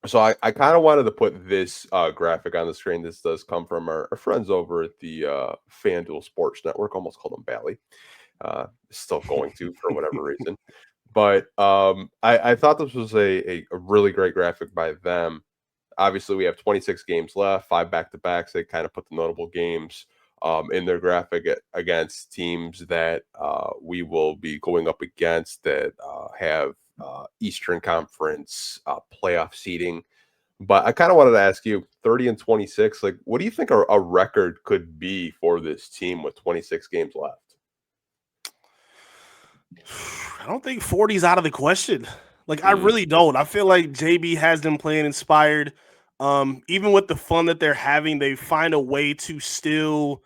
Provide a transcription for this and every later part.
So I kind of wanted to put this graphic on the screen. This does come from our friends over at the FanDuel Sports Network. Almost called them Bally. Still going to for whatever reason. But I thought this was a really great graphic by them. Obviously, we have 26 games left, 5 back-to-backs. They kind of put the notable games in their graphic against teams that we will be going up against that have Eastern Conference playoff seeding. But I kind of wanted to ask you, 30 and 26, like, what do you think a record could be for this team with 26 games left? I don't think 40 is out of the question. Like, I really don't. I feel like JB has them playing inspired. Even with the fun that they're having, they find a way to still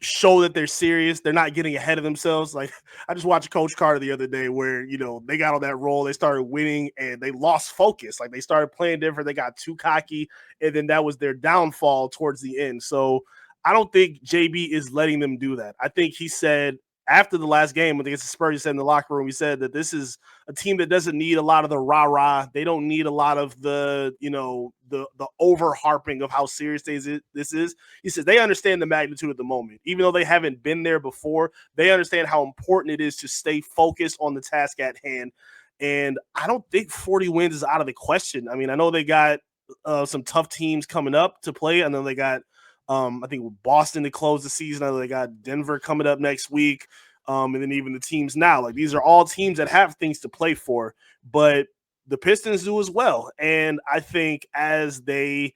show that they're serious. They're not getting ahead of themselves. Like, I just watched Coach Carter the other day where, they got on that roll, they started winning and they lost focus. Like, they started playing different. They got too cocky, and then that was their downfall towards the end. So I don't think JB is letting them do that. I think he said after the last game against the Spurs, he said in the locker room, he said that this is a team that doesn't need a lot of the rah-rah. They don't need a lot of the, the over-harping of how serious this is. He says they understand the magnitude of the moment. Even though they haven't been there before, they understand how important it is to stay focused on the task at hand. And I don't think 40 wins is out of the question. I mean, I know they got some tough teams coming up to play. I know they got I think with Boston to close the season. I know they got Denver coming up next week. And then even the teams now. Like, these are all teams that have things to play for. But the Pistons do as well. And I think as a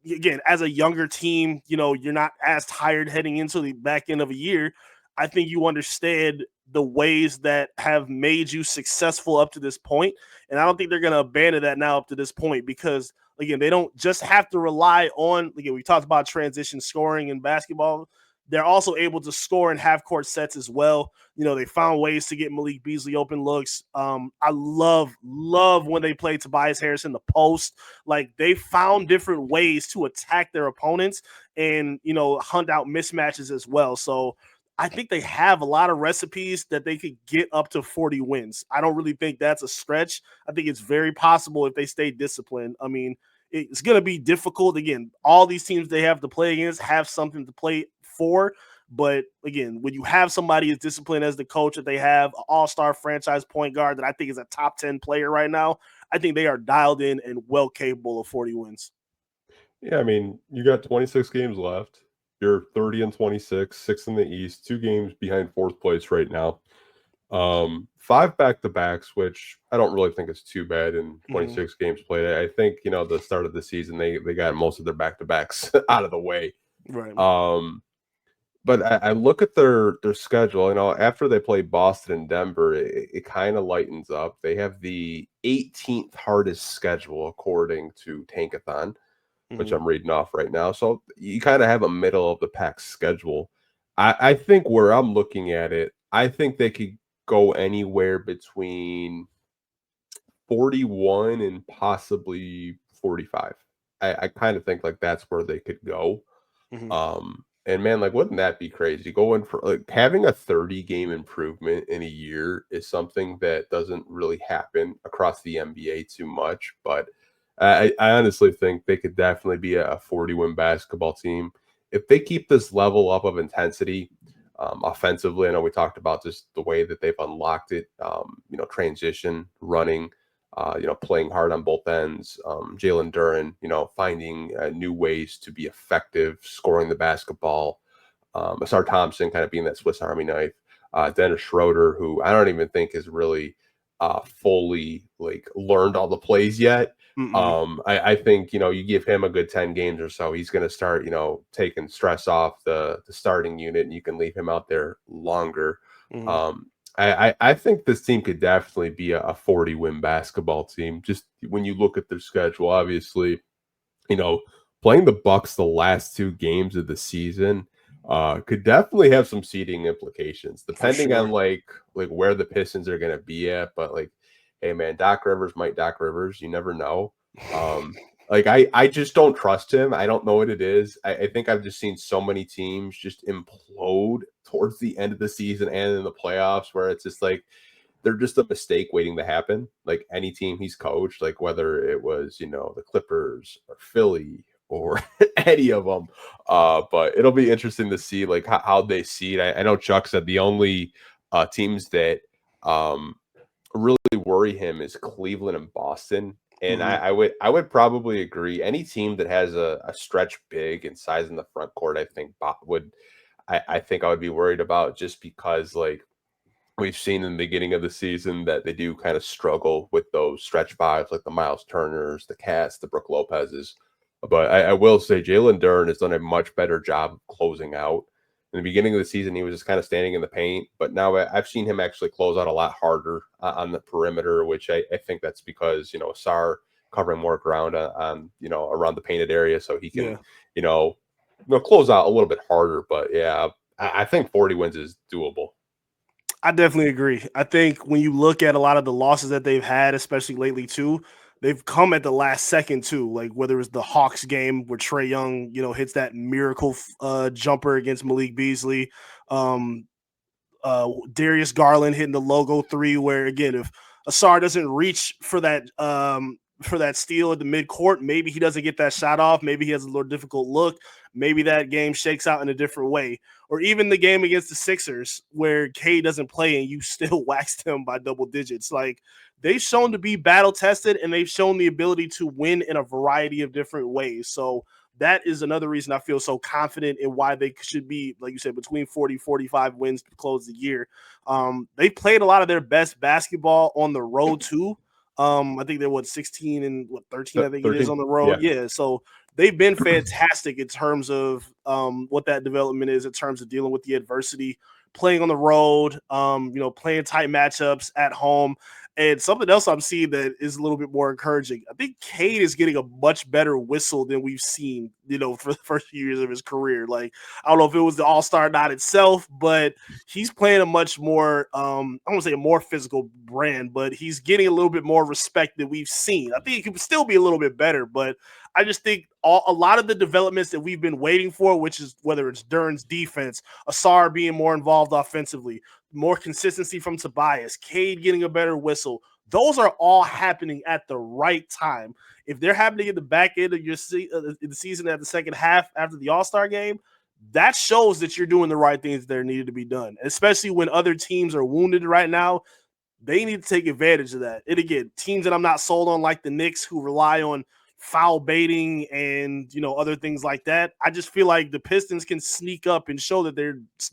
younger team, you're not as tired heading into the back end of a year. I think you understand the ways that have made you successful up to this point. And I don't think they're going to abandon that now up to this point because, again, they don't just have to rely on, again, we talked about transition scoring in basketball. They're also able to score in half-court sets as well. They found ways to get Malik Beasley open looks. I love when they play Tobias Harris in the post. Like, they found different ways to attack their opponents and, hunt out mismatches as well. So I think they have a lot of recipes that they could get up to 40 wins. I don't really think that's a stretch. I think it's very possible if they stay disciplined. I mean, it's going to be difficult. Again, all these teams they have to play against have something to play for. But again, when you have somebody as disciplined as the coach that they have, an all-star franchise point guard that I think is a top 10 player right now, I think they are dialed in and well capable of 40 wins. Yeah, I mean, you got 26 games left. You're 30 and 26, 6 in the East, 2 games behind 4th place right now. 5 back-to-backs, which I don't really think is too bad in 26 games played. I think, the start of the season, they got most of their back-to-backs out of the way. Right. But I look at their schedule, after they play Boston and Denver, it kind of lightens up. They have the 18th hardest schedule according to Tankathon, which I'm reading off right now. So you kind of have a middle of the pack schedule. I think where I'm looking at it, I think they could go anywhere between 41 and possibly 45. I kind of think like that's where they could go. And man, like, wouldn't that be crazy? Going for like having a 30 game improvement in a year is something that doesn't really happen across the NBA too much. But I honestly think they could definitely be a 40 win basketball team if they keep this level up of intensity. Offensively, I know we talked about just the way that they've unlocked it, transition, running, playing hard on both ends. Jalen Duren, finding new ways to be effective, scoring the basketball. Asar Thompson kind of being that Swiss Army knife. Dennis Schroeder, who I don't even think has really fully learned all the plays yet. I think, you give him a good 10 games or so, he's going to start, taking stress off the starting unit, and you can leave him out there longer. I think this team could definitely be a 40 win basketball team. Just when you look at their schedule, obviously, playing the Bucks the last 2 games of the season could definitely have some seeding implications, depending on like where the Pistons are going to be at. But hey man, Doc Rivers might Doc Rivers. You never know. I just don't trust him. I don't know what it is. I think I've just seen so many teams just implode towards the end of the season and in the playoffs where it's just like, they're just a mistake waiting to happen. Like any team he's coached, like whether it was, the Clippers or Philly or any of them. But it'll be interesting to see like how they see it. I know Chuck said the only teams that really worry him is Cleveland and Boston. And Mhm. I would probably agree. Any team that has a stretch big and size in the front court, I think I think I would be worried about, just because like we've seen in the beginning of the season that they do kind of struggle with those stretch fives, like the Miles Turners, the Cats, the Brook Lopez's. But I will say Jalen Duren has done a much better job of closing out. In the beginning of the season, he was just kind of standing in the paint, but now I've seen him actually close out a lot harder on the perimeter, which I think that's because, Sar covering more ground around the painted area, so he can, Yeah. you know, close out a little bit harder. But yeah, I think 40 wins is doable. I definitely agree. I think when you look at a lot of the losses that they've had, especially lately too, they've come at the last second too. Like whether it's the Hawks game where Trae Young, hits that miracle jumper against Malik Beasley, um, Darius Garland hitting the logo three, where again, if Asar doesn't reach for that steal at the midcourt, maybe he doesn't get that shot off. Maybe he has a little difficult look. Maybe that game shakes out in a different way. Or even the game against the Sixers where K doesn't play and you still waxed him by double digits. Like they've shown to be battle tested and they've shown the ability to win in a variety of different ways. So that is another reason I feel so confident in why they should be, like you said, between 40, 45 wins to close the year. They played a lot of their best basketball on the road too. I think they're 16 and 13, I think it is 13. on the road. Yeah. Yeah. So they've been fantastic in terms of what that development is in terms of dealing with the adversity, playing on the road, playing tight matchups at home. And something else I'm seeing that is a little bit more encouraging. I think Cade is getting a much better whistle than we've seen, for the first few years of his career. Like, I don't know if it was the All-Star not itself, but he's playing a much more, I won't say a more physical brand, but he's getting a little bit more respect than we've seen. I think it could still be a little bit better, but I just think a lot of the developments that we've been waiting for, which is whether it's Duren's defense, Asar being more involved offensively, more consistency from Tobias, Cade getting a better whistle. Those are all happening at the right time. If they're happening at the back end of the season at the second half after the All-Star game, that shows that you're doing the right things that are needed to be done, especially when other teams are wounded right now. They need to take advantage of that. And again, teams that I'm not sold on, like the Knicks, who rely on foul baiting and other things like that. I just feel like the Pistons can sneak up and show that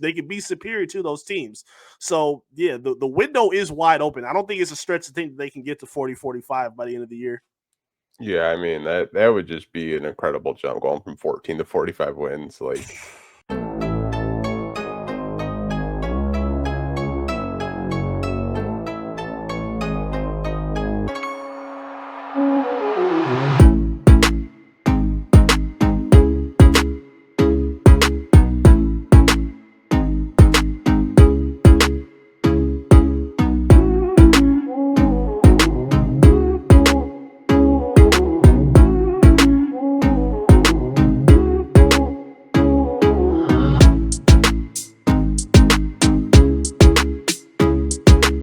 they can be superior to those teams. So yeah, the window is wide open. I don't think it's a stretch to think that they can get to 40, 45 by the end of the year. Yeah, I mean that would just be an incredible jump going from 14 to 45 wins. Like